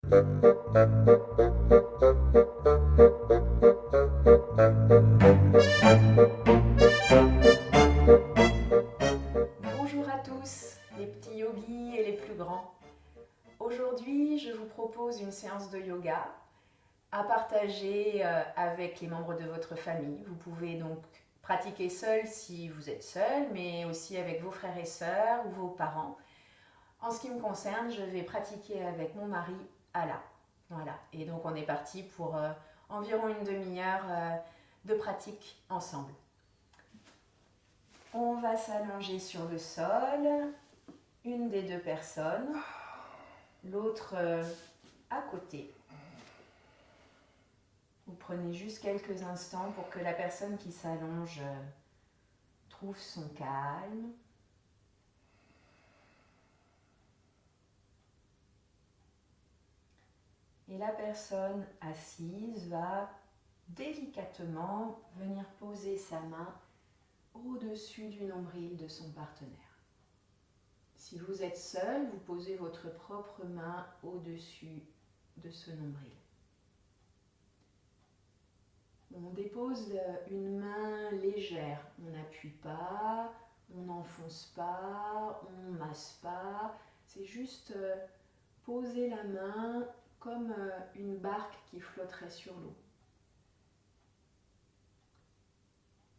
Bonjour à tous, les petits yogis et les plus grands. Aujourd'hui, je vous propose une séance de yoga à partager avec les membres de votre famille. Vous pouvez donc pratiquer seul si vous êtes seul, mais aussi avec vos frères et sœurs ou vos parents. En ce qui me concerne, je vais pratiquer avec mon mari Ala. Voilà, et donc on est parti pour environ une demi-heure de pratique ensemble. On va s'allonger sur le sol, une des deux personnes, l'autre à côté. Vous prenez juste quelques instants pour que la personne qui s'allonge trouve son calme. Et la personne assise va délicatement venir poser sa main au-dessus du nombril de son partenaire. Si vous êtes seul, vous posez votre propre main au-dessus de ce nombril. On dépose une main légère, on n'appuie pas, on n'enfonce pas, on ne masse pas, c'est juste poser la main comme une barque qui flotterait sur l'eau.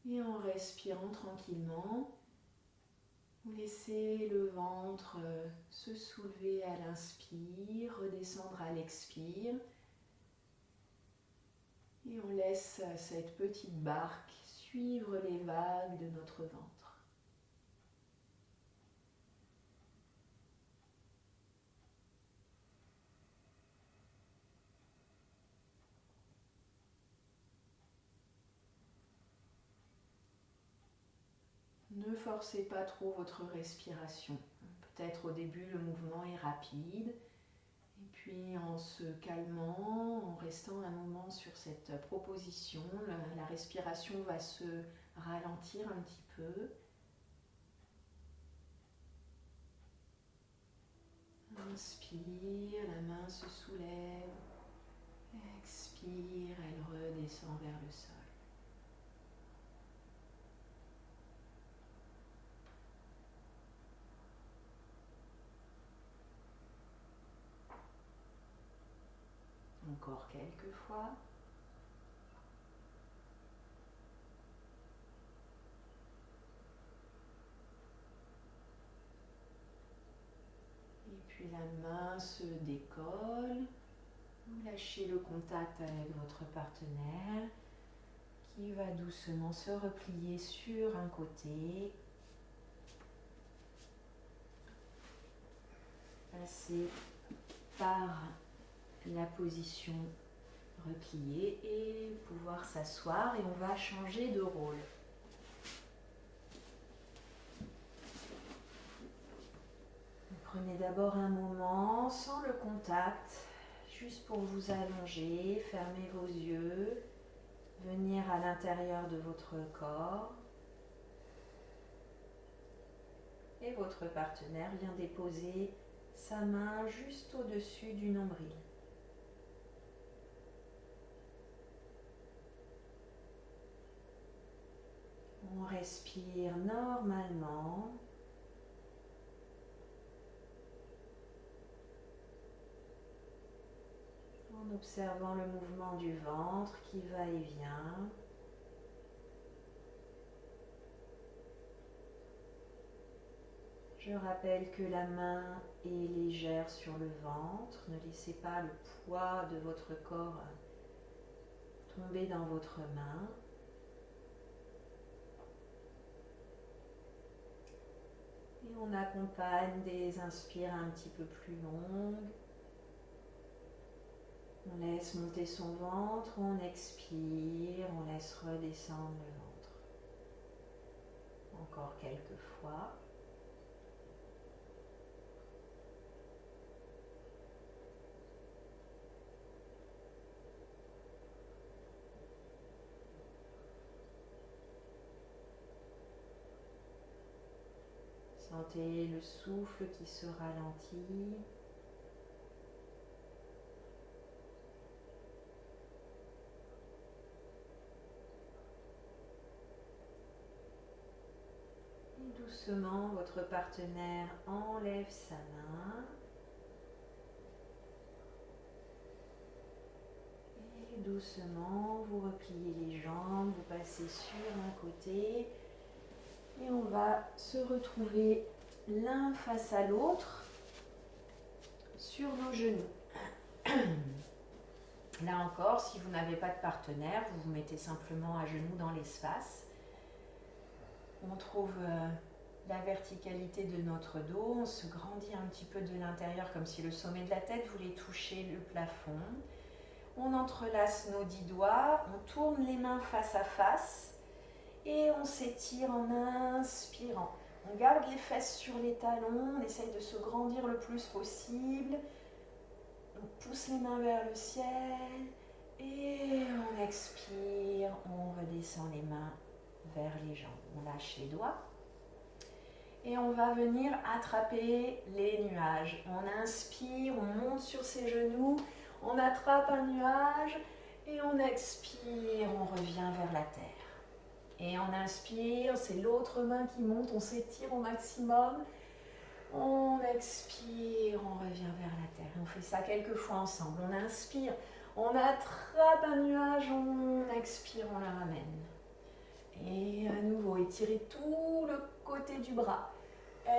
Et en respirant tranquillement, vous laissez le ventre se soulever à l'inspire, redescendre à l'expire. Et on laisse cette petite barque suivre les vagues de notre ventre. Ne forcez pas trop votre respiration. Peut-être au début le mouvement est rapide. Et puis en se calmant, en restant un moment sur cette proposition, la respiration va se ralentir un petit peu. Inspire, la main se soulève. Expire, elle redescend vers le sol. Encore quelques fois. Et puis la main se décolle. Vous lâchez le contact avec votre partenaire qui va doucement se replier sur un côté. Passer par la position repliée et pouvoir s'asseoir, et on va changer de rôle. Vous prenez d'abord un moment sans le contact, juste pour vous allonger, fermer vos yeux, venir à l'intérieur de votre corps. Et votre partenaire vient déposer sa main juste au-dessus du nombril. On respire normalement. En observant le mouvement du ventre qui va et vient. Je rappelle que la main est légère sur le ventre. Ne laissez pas le poids de votre corps tomber dans votre main. Et on accompagne des inspires un petit peu plus longues. On laisse monter son ventre, on expire, on laisse redescendre le ventre. Encore quelques fois. Sentez le souffle qui se ralentit. doucement, votre partenaire enlève sa main. Et doucement, vous repliez les jambes, vous passez sur un côté. Et on va se retrouver l'un face à l'autre sur nos genoux. Là encore, si vous n'avez pas de partenaire, vous vous mettez simplement à genoux dans l'espace. On trouve la verticalité de notre dos, on se grandit un petit peu de l'intérieur comme si le sommet de la tête voulait toucher le plafond. On entrelace nos 10 doigts, on tourne les mains face à face et on s'étire en inspirant. On garde les fesses sur les talons, on essaye de se grandir le plus possible. On pousse les mains vers le ciel et on expire, on redescend les mains vers les jambes. On lâche les doigts et on va venir attraper les nuages. On inspire, on monte sur ses genoux, on attrape un nuage et on expire, on revient vers la terre. Et on inspire, c'est l'autre main qui monte, on s'étire au maximum. On expire, on revient vers la terre. On fait ça quelques fois ensemble. On inspire, on attrape un nuage, on expire, on le ramène. Et à nouveau, étirez tout le côté du bras.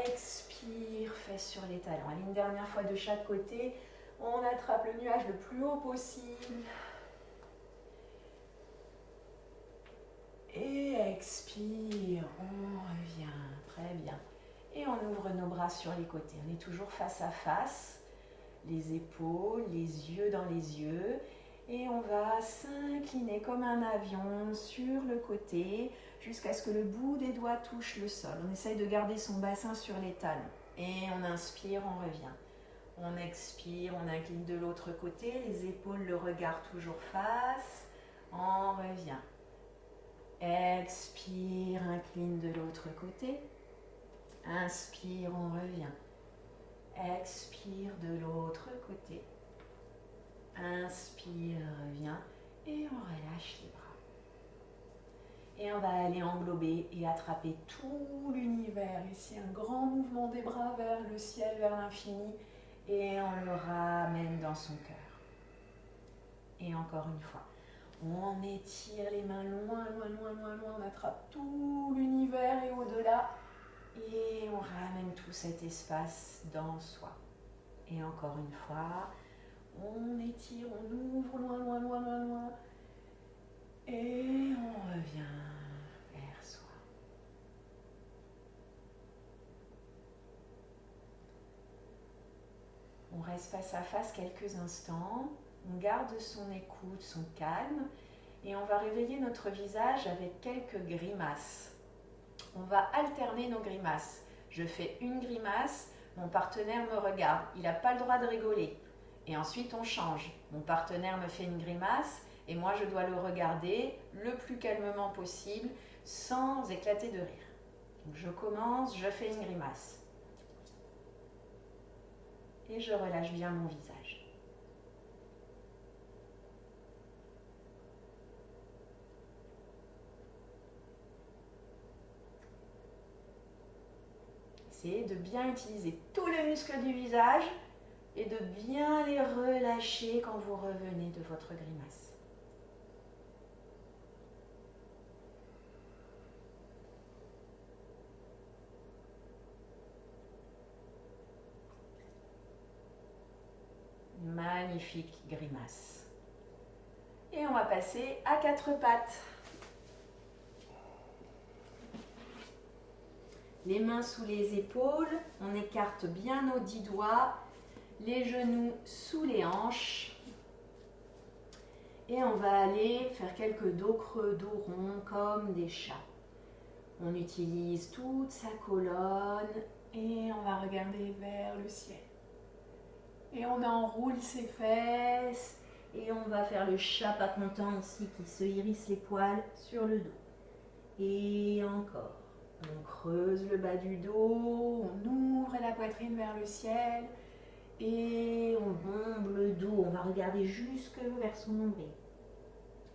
Expire, fesses sur les talons. Allez, une dernière fois de chaque côté. On attrape le nuage le plus haut possible. Et expire, on revient. Très bien. Et on ouvre nos bras sur les côtés. On est toujours face à face, les épaules, les yeux dans les yeux. Et on va s'incliner comme un avion sur le côté jusqu'à ce que le bout des doigts touche le sol. On essaye de garder son bassin sur les talons. Et on inspire, on revient. On expire, on incline de l'autre côté. Les épaules, le regard toujours face. On revient. Expire, incline de l'autre côté. Inspire, on revient. Expire de l'autre côté. Inspire, revient. Et on relâche les bras. Et on va aller englober et attraper tout l'univers. Ici, un grand mouvement des bras vers le ciel, vers l'infini. Et on le ramène dans son cœur. Et encore une fois. On étire les mains loin, loin, loin, loin, loin. On attrape tout l'univers et au-delà. Et on ramène tout cet espace dans soi. Et encore une fois, on étire, on ouvre loin, loin, loin, loin, loin. Et on revient vers soi. On reste face à face quelques instants. On garde son écoute, son calme. Et on va réveiller notre visage avec quelques grimaces. On va alterner nos grimaces. Je fais une grimace, mon partenaire me regarde. Il n'a pas le droit de rigoler. Et ensuite, on change. Mon partenaire me fait une grimace et moi, je dois le regarder le plus calmement possible sans éclater de rire. Donc, je commence, je fais une grimace. Et je relâche bien mon visage. Essayez de bien utiliser tous les muscles du visage et de bien les relâcher quand vous revenez de votre grimace. Magnifique grimace. Et on va passer à 4 pattes. Les mains sous les épaules, on écarte bien nos 10 doigts, les genoux sous les hanches. Et on va aller faire quelques dos creux, dos ronds, comme des chats. On utilise toute sa colonne et on va regarder vers le ciel. Et on enroule ses fesses et on va faire le chat pas content ici qui se hérisse les poils sur le dos. Et encore. On creuse le bas du dos, on ouvre la poitrine vers le ciel et on bombe le dos. On va regarder jusque vers son nombril.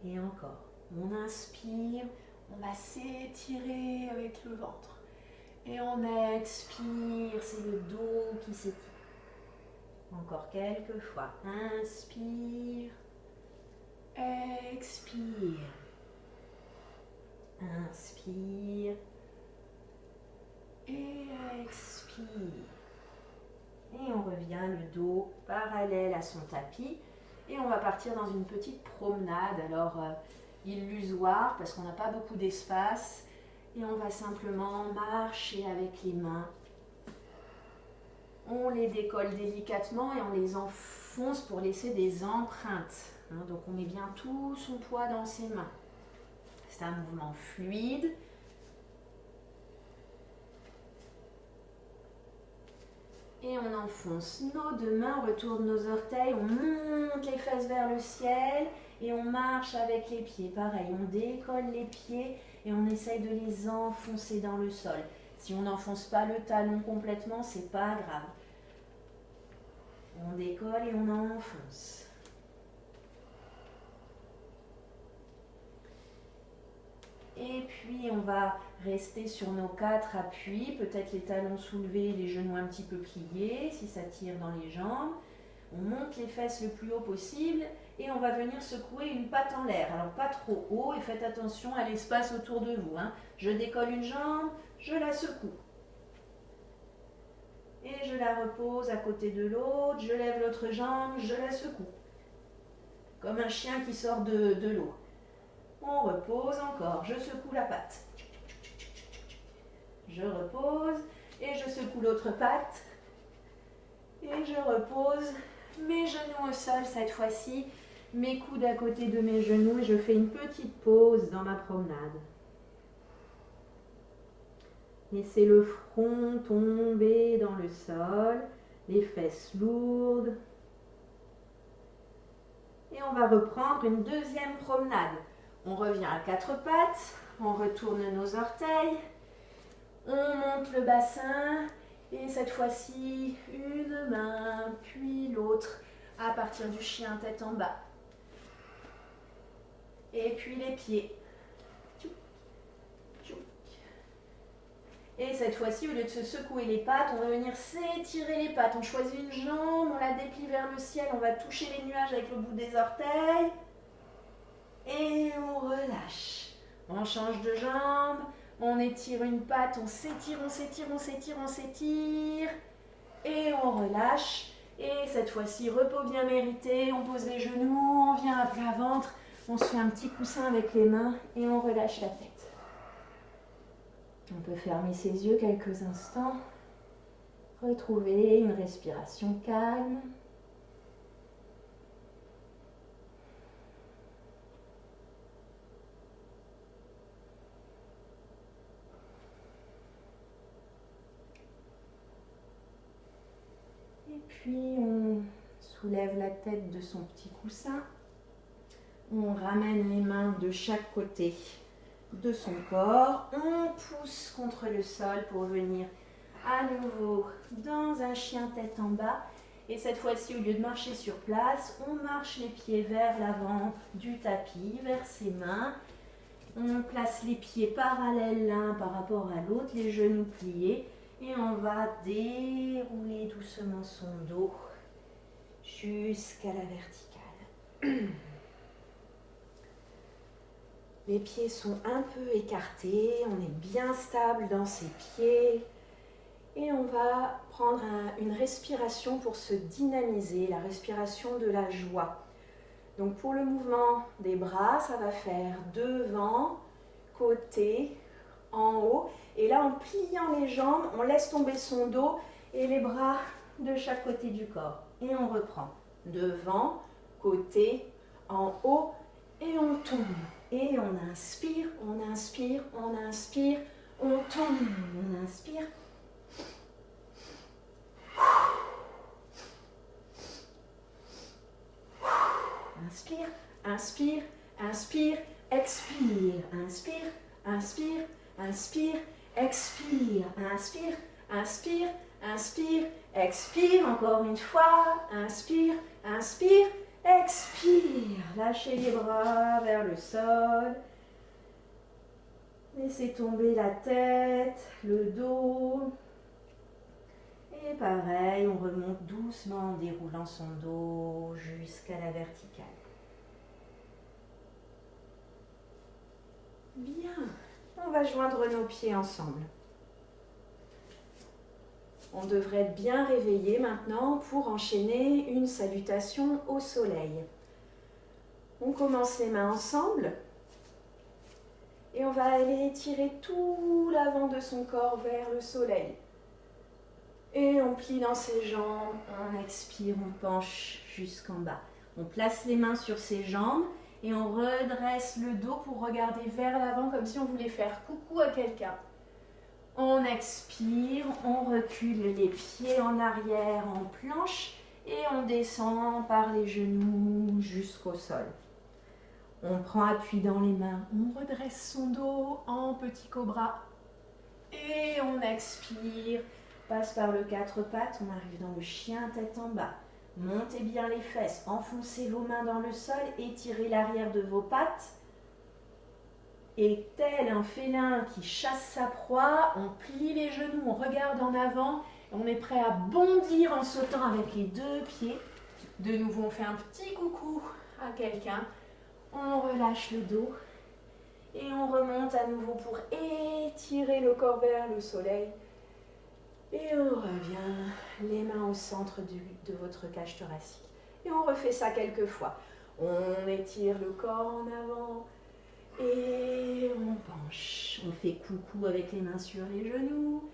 Et encore. On inspire, on va s'étirer avec le ventre. Et on expire, c'est le dos qui s'étire. Encore quelques fois. Inspire. Expire. Inspire. Et expire. Et on revient le dos parallèle à son tapis. Et on va partir dans une petite promenade. Alors, illusoire parce qu'on n'a pas beaucoup d'espace. Et on va simplement marcher avec les mains. On les décolle délicatement et on les enfonce pour laisser des empreintes. Donc on met bien tout son poids dans ses mains. C'est un mouvement fluide. Et on enfonce nos deux mains, on retourne nos orteils, on monte les fesses vers le ciel et on marche avec les pieds. Pareil, on décolle les pieds et on essaye de les enfoncer dans le sol. Si on n'enfonce pas le talon complètement, c'est pas grave. On décolle et on enfonce. Et puis on va rester sur nos 4 appuis, peut-être les talons soulevés, les genoux un petit peu pliés, si ça tire dans les jambes. On monte les fesses le plus haut possible et on va venir secouer une patte en l'air. Alors pas trop haut et faites attention à l'espace autour de vous. Je décolle une jambe, je la secoue. Et je la repose à côté de l'autre, je lève l'autre jambe, je la secoue. Comme un chien qui sort de l'eau. On repose encore, je secoue la patte. Je repose et je secoue l'autre patte. Et je repose mes genoux au sol cette fois-ci, mes coudes à côté de mes genoux et je fais une petite pause dans ma promenade. Laissez le front tomber dans le sol, les fesses lourdes. Et on va reprendre une deuxième promenade. On revient à 4 pattes, on retourne nos orteils, on monte le bassin et cette fois-ci une main puis l'autre à partir du chien tête en bas. Et puis les pieds. Et cette fois-ci, au lieu de se secouer les pattes, on va venir s'étirer les pattes. On choisit une jambe, on la déplie vers le ciel, on va toucher les nuages avec le bout des orteils. Et on relâche. On change de jambe, on étire une patte, on s'étire, on s'étire, on s'étire, on s'étire. Et on relâche. Et cette fois-ci, repos bien mérité, on pose les genoux, on vient à plat ventre, on se fait un petit coussin avec les mains et on relâche la tête. On peut fermer ses yeux quelques instants, retrouver une respiration calme. Et puis on soulève la tête de son petit coussin. On ramène les mains de chaque côté de son corps. On pousse contre le sol pour venir à nouveau dans un chien tête en bas. Et cette fois-ci, au lieu de marcher sur place, on marche les pieds vers l'avant du tapis, vers ses mains. On place les pieds parallèles l'un par rapport à l'autre, les genoux pliés. Et on va dérouler doucement son dos jusqu'à la verticale. Les pieds sont un peu écartés, on est bien stable dans ses pieds. Et on va prendre une respiration pour se dynamiser, la respiration de la joie. Donc pour le mouvement des bras, ça va faire devant, côté, en haut. Et là, en pliant les jambes, on laisse tomber son dos et les bras de chaque côté du corps. Et on reprend. Devant, côté, en haut et on tombe. Et on inspire, on inspire, on inspire, on tombe, on inspire. Inspire, inspire, inspire, expire, inspire, inspire, inspire, expire, inspire, inspire, inspire, expire, encore une fois, inspire, inspire, expire. Lâchez les bras vers le sol. Laissez tomber la tête, le dos. Et pareil, on remonte doucement en déroulant son dos jusqu'à la verticale. Bien, on va joindre nos pieds ensemble. On devrait être bien réveillé maintenant pour enchaîner une salutation au soleil. On commence les mains ensemble et on va aller étirer tout l'avant de son corps vers le soleil. Et on plie dans ses jambes, on expire, on penche jusqu'en bas. On place les mains sur ses jambes et on redresse le dos pour regarder vers l'avant comme si on voulait faire coucou à quelqu'un. On expire, on recule les pieds en arrière en planche et on descend par les genoux jusqu'au sol. On prend appui dans les mains, on redresse son dos en petit cobra et on expire. Passe par le quatre pattes, on arrive dans le chien tête en bas. Montez bien les fesses, enfoncez vos mains dans le sol, étirez l'arrière de vos pattes. Et tel un félin qui chasse sa proie, on plie les genoux, on regarde en avant, et on est prêt à bondir en sautant avec les deux pieds. De nouveau, on fait un petit coucou à quelqu'un, on relâche le dos et on remonte à nouveau pour étirer le corps vers le soleil. Et on revient les mains au centre de votre cage thoracique. Et on refait ça quelques fois. On étire le corps en avant et on penche. On fait coucou avec les mains sur les genoux.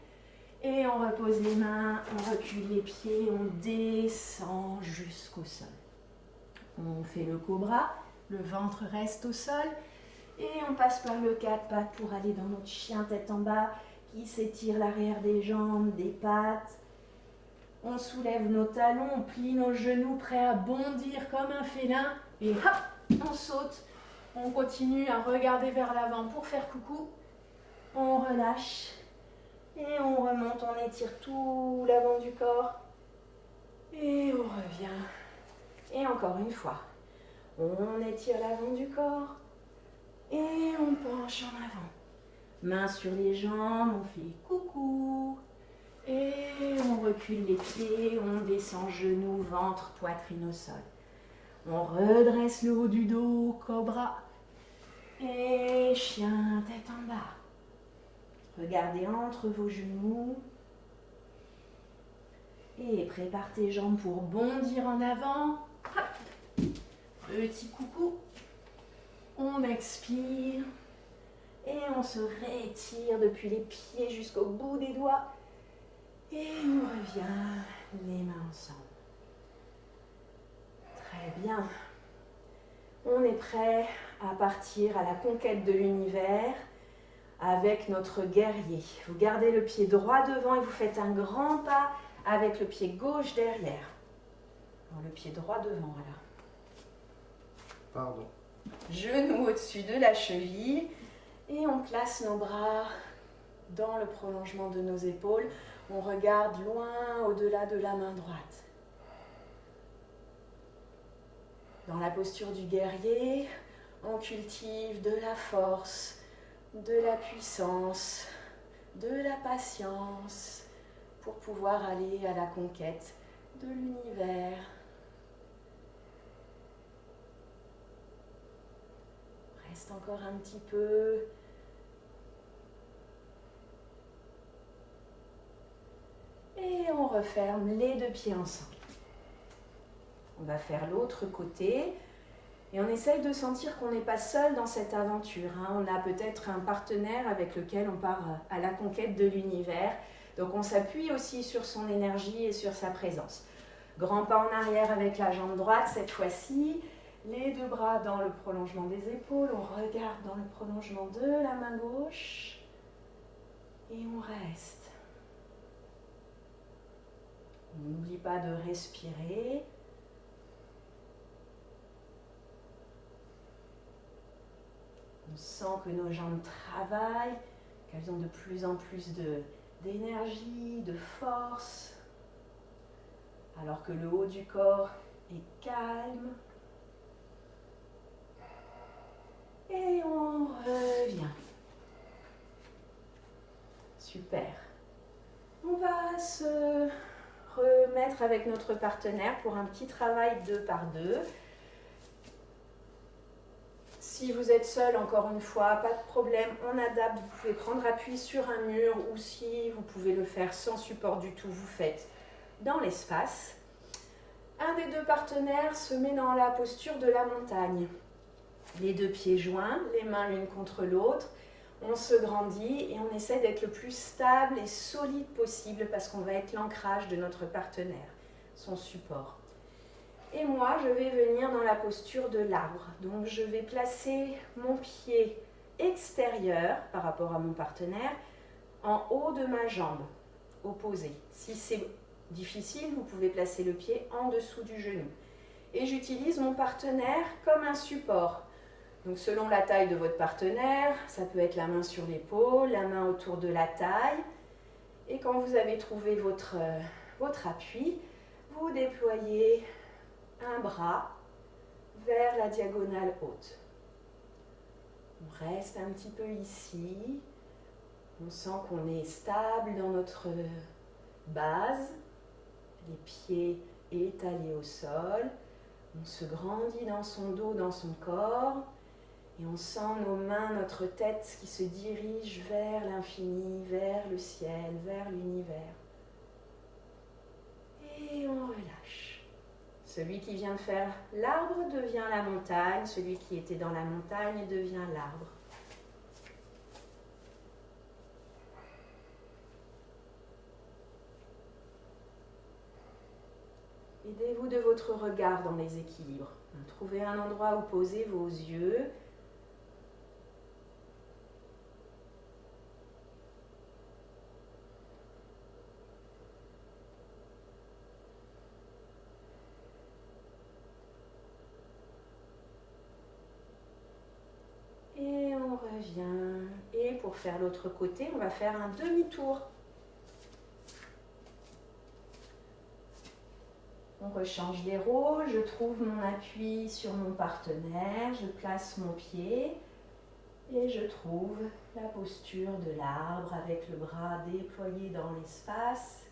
Et on repose les mains, on recule les pieds, on descend jusqu'au sol. On fait le cobra, le ventre reste au sol. Et on passe par le quatre pattes pour aller dans notre chien tête en bas, qui s'étire l'arrière des jambes, des pattes. On soulève nos talons, on plie nos genoux, prêts à bondir comme un félin. Et hop, on saute. On continue à regarder vers l'avant pour faire coucou. On relâche. Et on remonte, on étire tout l'avant du corps. Et on revient. Et encore une fois. On étire l'avant du corps. Et on penche en avant. Mains sur les jambes, on fait coucou. Et on recule les pieds, on descend genoux, ventre, poitrine au sol. On redresse le haut du dos, cobra. Et chien, tête en bas. Regardez entre vos genoux. Et prépare tes jambes pour bondir en avant. Hop. Petit coucou. On expire. Et on se réétire depuis les pieds jusqu'au bout des doigts. Et on revient les mains ensemble. Très bien. On est prêt à partir à la conquête de l'univers avec notre guerrier. Vous gardez le pied droit devant et vous faites un grand pas avec le pied gauche derrière. Alors, le pied droit devant, voilà. Pardon. Genou au-dessus de la cheville. Et on place nos bras dans le prolongement de nos épaules. On regarde loin au-delà de la main droite. Dans la posture du guerrier, on cultive de la force, de la puissance, de la patience pour pouvoir aller à la conquête de l'univers. Reste encore un petit peu. Et on referme les deux pieds ensemble. On va faire l'autre côté. Et on essaye de sentir qu'on n'est pas seul dans cette aventure. On a peut-être un partenaire avec lequel on part à la conquête de l'univers. Donc on s'appuie aussi sur son énergie et sur sa présence. Grand pas en arrière avec la jambe droite cette fois-ci. Les deux bras dans le prolongement des épaules. On regarde dans le prolongement de la main gauche. Et on reste. On n'oublie pas de respirer. On sent que nos jambes travaillent, qu'elles ont de plus en plus d'énergie, de force, alors que le haut du corps est calme. Et on revient. Super. On va se remettre avec notre partenaire pour un petit travail 2 par 2. Si vous êtes seul, encore une fois, pas de problème, on adapte. Vous pouvez prendre appui sur un mur ou si vous pouvez le faire sans support du tout, vous faites dans l'espace. Un des deux partenaires se met dans la posture de la montagne. Les deux pieds joints, les mains l'une contre l'autre. On se grandit et on essaie d'être le plus stable et solide possible parce qu'on va être l'ancrage de notre partenaire, son support. Et moi, je vais venir dans la posture de l'arbre. Donc, je vais placer mon pied extérieur par rapport à mon partenaire en haut de ma jambe opposée. Si c'est difficile, vous pouvez placer le pied en dessous du genou. Et j'utilise mon partenaire comme un support. Donc, selon la taille de votre partenaire, ça peut être la main sur l'épaule, la main autour de la taille. Et quand vous avez trouvé votre appui, vous déployez un bras vers la diagonale haute. On reste un petit peu ici. On sent qu'on est stable dans notre base. Les pieds étalés au sol. On se grandit dans son dos, dans son corps. Et on sent nos mains, notre tête qui se dirige vers l'infini, vers le ciel, vers l'univers. Et on relâche. Celui qui vient de faire l'arbre devient la montagne, celui qui était dans la montagne devient l'arbre. Aidez-vous de votre regard dans les équilibres. Trouvez un endroit où poser vos yeux. Et on revient. Et pour faire l'autre côté, on va faire un demi-tour. On rechange les rôles. Je trouve mon appui sur mon partenaire. Je place mon pied. Et je trouve la posture de l'arbre avec le bras déployé dans l'espace.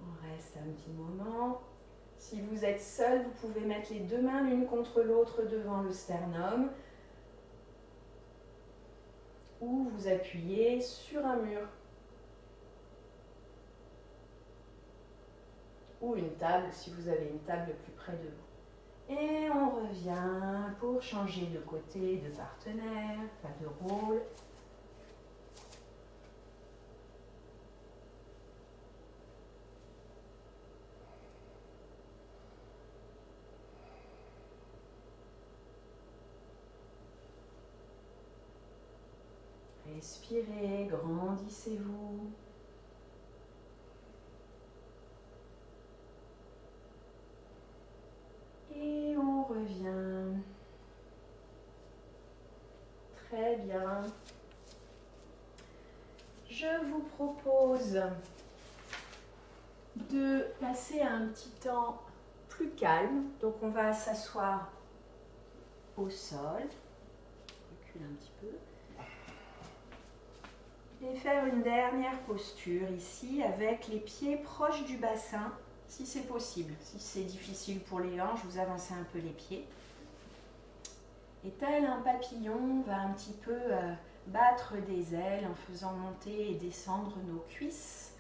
On reste un petit moment. Si vous êtes seul, vous pouvez mettre les deux mains l'une contre l'autre devant le sternum ou vous appuyez sur un mur ou une table si vous avez une table plus près de vous. Et on revient pour changer de côté, de partenaire, pas de rôle. Respirez, grandissez-vous. Et on revient. Très bien. Je vous propose de passer à un petit temps plus calme. Donc on va s'asseoir au sol. Je recule un petit peu. Et faire une dernière posture ici avec les pieds proches du bassin, si c'est possible. Si c'est difficile pour les hanches, vous avancez un peu les pieds. Et tel un papillon, on va un petit peu battre des ailes en faisant monter et descendre nos cuisses.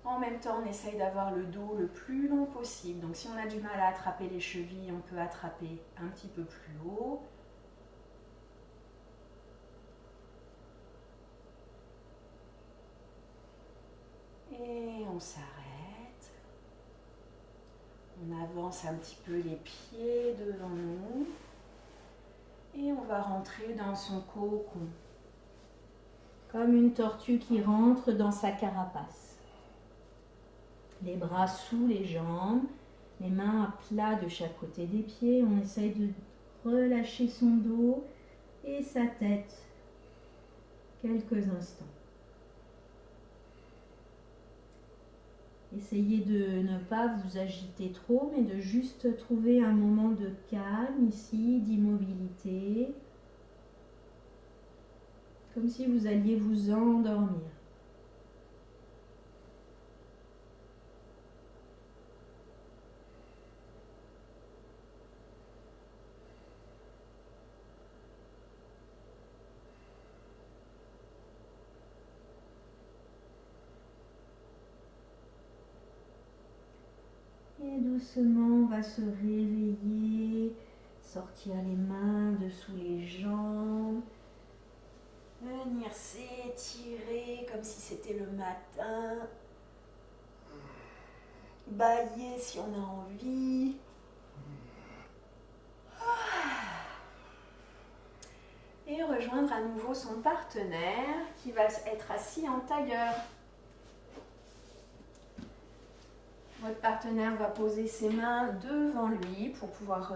En même temps, on essaye d'avoir le dos le plus long possible. Donc si on a du mal à attraper les chevilles, on peut attraper un petit peu plus haut. Et on s'arrête. On avance un petit peu les pieds devant nous. Et on va rentrer dans son cocon. Comme une tortue qui rentre dans sa carapace. Les bras sous les jambes, les mains à plat de chaque côté des pieds. On essaye de relâcher son dos et sa tête quelques instants. Essayez de ne pas vous agiter trop, mais de juste trouver un moment de calme ici, d'immobilité. comme si vous alliez vous endormir. Et doucement, on va se réveiller, sortir les mains dessous les jambes, venir s'étirer comme si c'était le matin, bâiller si on a envie. Et rejoindre à nouveau son partenaire qui va être assis en tailleur. Votre partenaire va poser ses mains devant lui pour pouvoir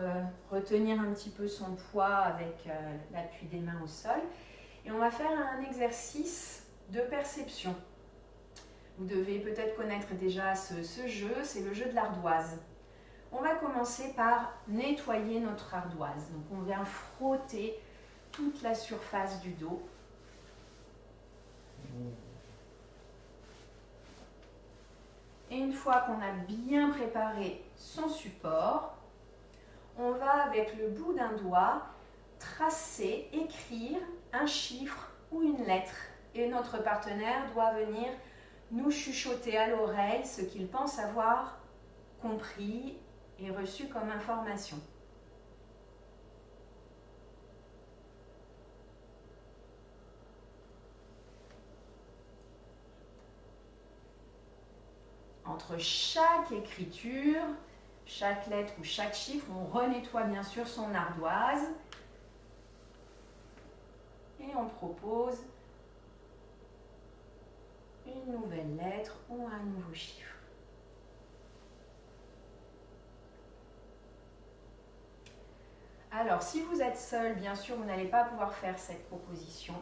retenir un petit peu son poids avec l'appui des mains au sol. Et on va faire un exercice de perception. Vous devez peut-être connaître déjà ce jeu, c'est le jeu de l'ardoise. On va commencer par nettoyer notre ardoise. Donc on vient frotter toute la surface du dos. Et une fois qu'on a bien préparé son support, on va avec le bout d'un doigt tracer, écrire un chiffre ou une lettre. Et notre partenaire doit venir nous chuchoter à l'oreille ce qu'il pense avoir compris et reçu comme information. Entre chaque écriture, chaque lettre ou chaque chiffre, on renettoie bien sûr son ardoise et on propose une nouvelle lettre ou un nouveau chiffre. Alors, si vous êtes seul, bien sûr, vous n'allez pas pouvoir faire cette proposition.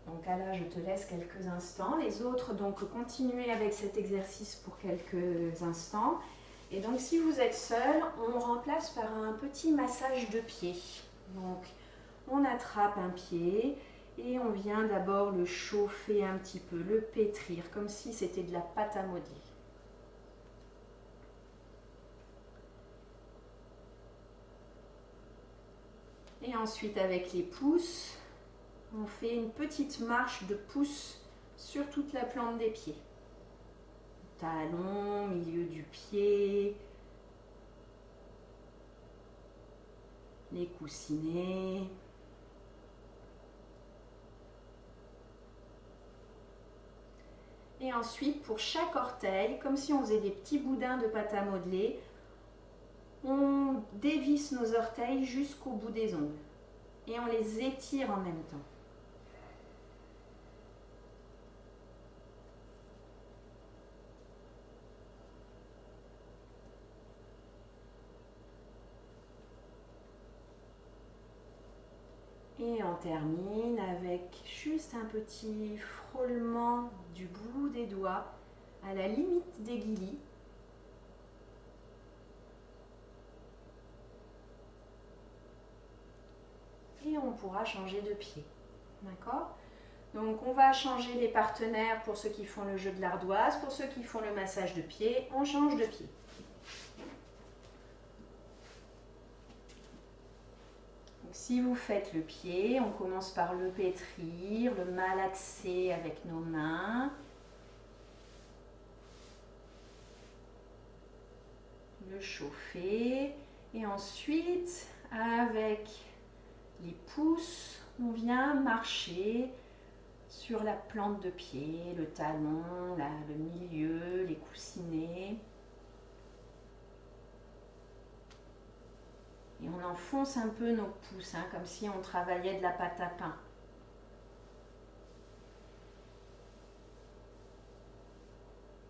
Donc là, je te laisse quelques instants. Les autres, donc, continuez avec cet exercice pour quelques instants. Et donc, si vous êtes seul, on remplace par un petit massage de pied. Donc, on attrape un pied et on vient d'abord le chauffer un petit peu, le pétrir, comme si c'était de la pâte à modeler. Et ensuite, avec les pouces, on fait une petite marche de pouce sur toute la plante des pieds. Talon, milieu du pied, les coussinets. Et ensuite, pour chaque orteil, comme si on faisait des petits boudins de pâte à modeler, on dévisse nos orteils jusqu'au bout des ongles. Et on les étire en même temps. Et on termine avec juste un petit frôlement du bout des doigts à la limite des guilis. Et on pourra changer de pied. D'accord ? Donc on va changer les partenaires pour ceux qui font le jeu de l'ardoise, pour ceux qui font le massage de pied, on change de pied. Donc, si vous faites le pied, on commence par le pétrir, le malaxer avec nos mains. Le chauffer et ensuite avec les pouces, on vient marcher sur la plante de pied, le talon, le milieu, les coussinets. Et on enfonce un peu nos pouces, comme si on travaillait de la pâte à pain.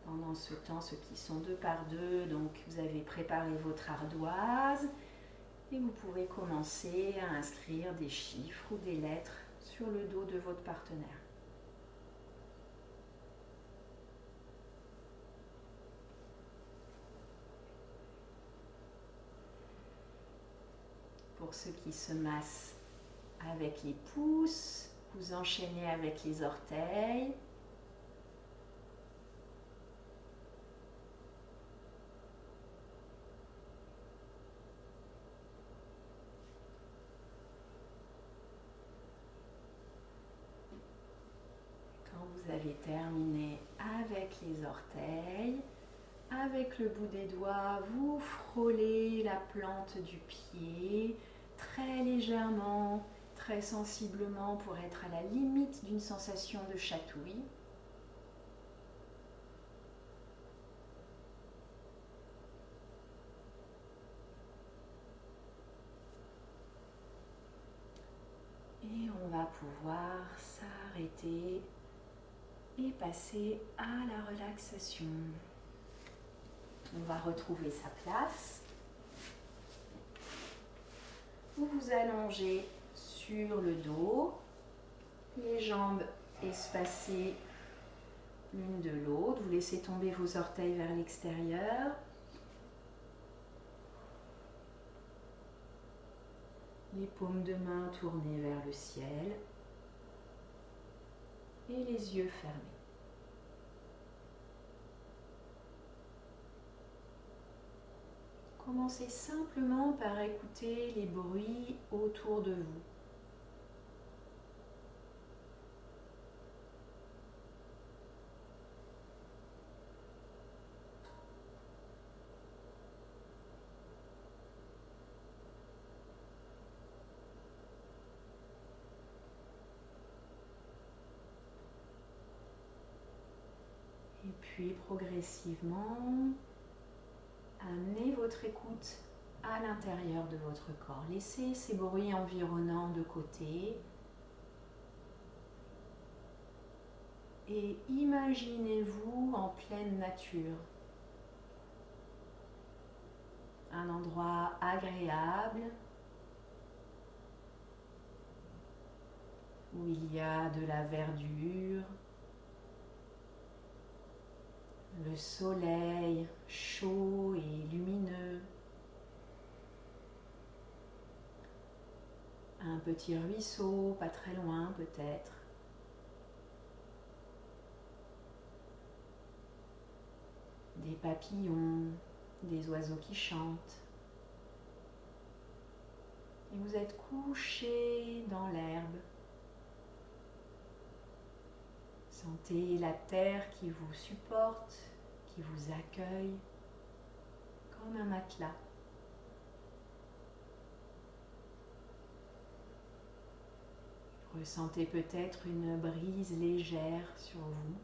Pendant ce temps, ceux qui sont 2 par 2, donc vous avez préparé votre ardoise et vous pouvez commencer à inscrire des chiffres ou des lettres sur le dos de votre partenaire. Pour ceux qui se massent avec les pouces, Vous enchaînez avec les orteils. Quand vous avez terminé avec les orteils, avec le bout des doigts, vous frôlez la plante du pied très légèrement, très sensiblement pour être à la limite d'une sensation de chatouille. Et on va pouvoir s'arrêter et passer à la relaxation. On va retrouver sa place. Vous vous allongez sur le dos, les jambes espacées l'une de l'autre. Vous laissez tomber vos orteils vers l'extérieur. Les paumes de main tournées vers le ciel et les yeux fermés. Commencez simplement par écouter les bruits autour de vous. Et puis progressivement, amenez votre écoute à l'intérieur de votre corps. Laissez ces bruits environnants de côté. Et imaginez-vous en pleine nature. Un endroit agréable où il y a de la verdure, le soleil chaud et lumineux, un petit ruisseau pas très loin peut-être, des papillons, des oiseaux qui chantent. Et vous êtes couché dans l'herbe. Sentez la terre qui vous supporte, qui vous accueille comme un matelas. Ressentez peut-être une brise légère sur vous.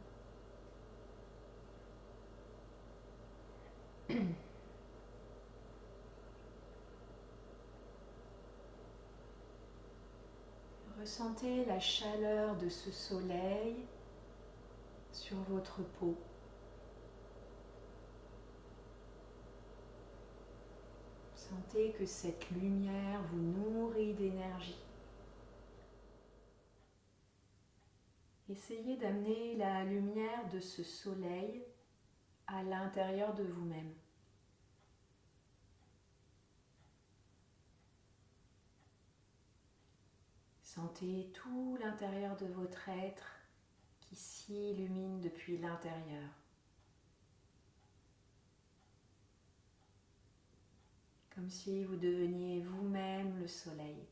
Ressentez la chaleur de ce soleil sur votre peau. Sentez que cette lumière vous nourrit d'énergie. Essayez d'amener la lumière de ce soleil à l'intérieur de vous-même. Sentez tout l'intérieur de votre être qui s'illumine depuis l'intérieur. Comme si vous deveniez vous-même le soleil.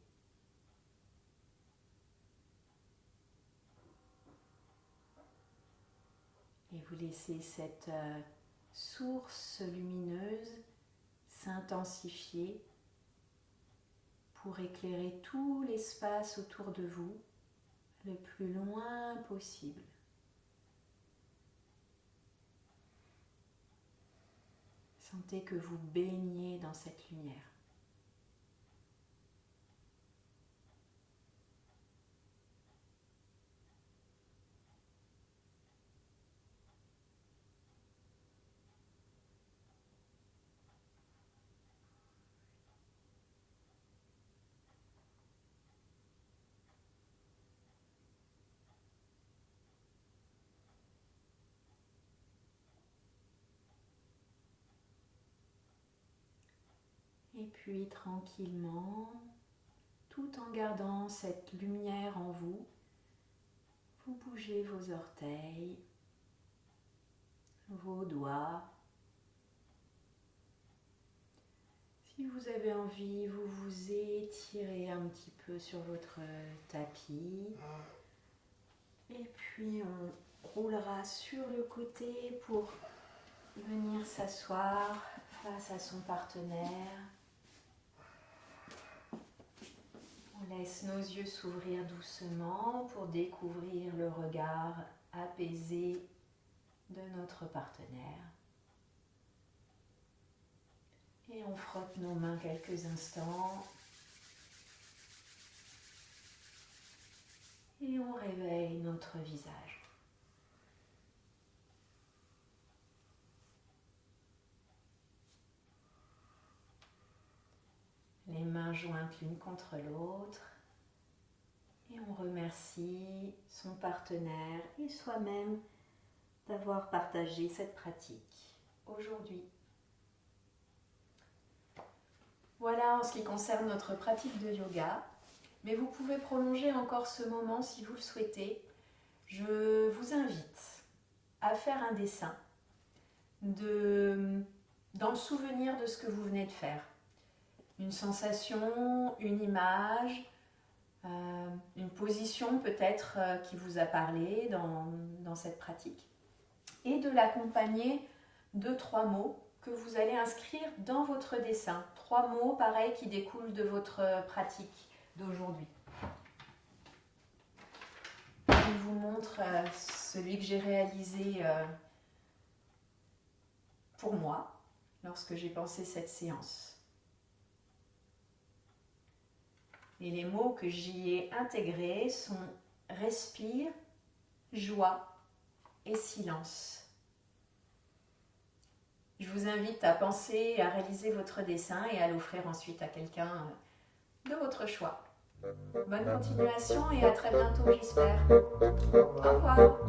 Et vous laissez cette source lumineuse s'intensifier pour éclairer tout l'espace autour de vous le plus loin possible. Sentez que vous baignez dans cette lumière. Et puis tranquillement, tout en gardant cette lumière en vous, Vous bougez vos orteils, vos doigts. Si vous avez envie, vous vous étirez un petit peu sur votre tapis. Et puis on roulera sur le côté pour venir s'asseoir face à son partenaire. On laisse nos yeux s'ouvrir doucement pour découvrir le regard apaisé de notre partenaire. Et on frotte nos mains quelques instants. Et on réveille notre visage. Les mains jointes l'une contre l'autre. Et on remercie son partenaire et soi-même d'avoir partagé cette pratique aujourd'hui. Voilà en ce qui concerne notre pratique de yoga. Mais vous pouvez prolonger encore ce moment si vous le souhaitez. Je vous invite à faire un dessin dans le souvenir de ce que vous venez de faire. Une sensation, une image, une position peut-être qui vous a parlé dans cette pratique. Et de l'accompagner de 3 mots que vous allez inscrire dans votre dessin. 3 mots pareils qui découlent de votre pratique d'aujourd'hui. Je vous montre celui que j'ai réalisé pour moi lorsque j'ai pensé cette séance. Et les mots que j'y ai intégrés sont respire, joie et silence. Je vous invite à penser, à réaliser votre dessin et à l'offrir ensuite à quelqu'un de votre choix. Bonne continuation et à très bientôt, j'espère. Au revoir.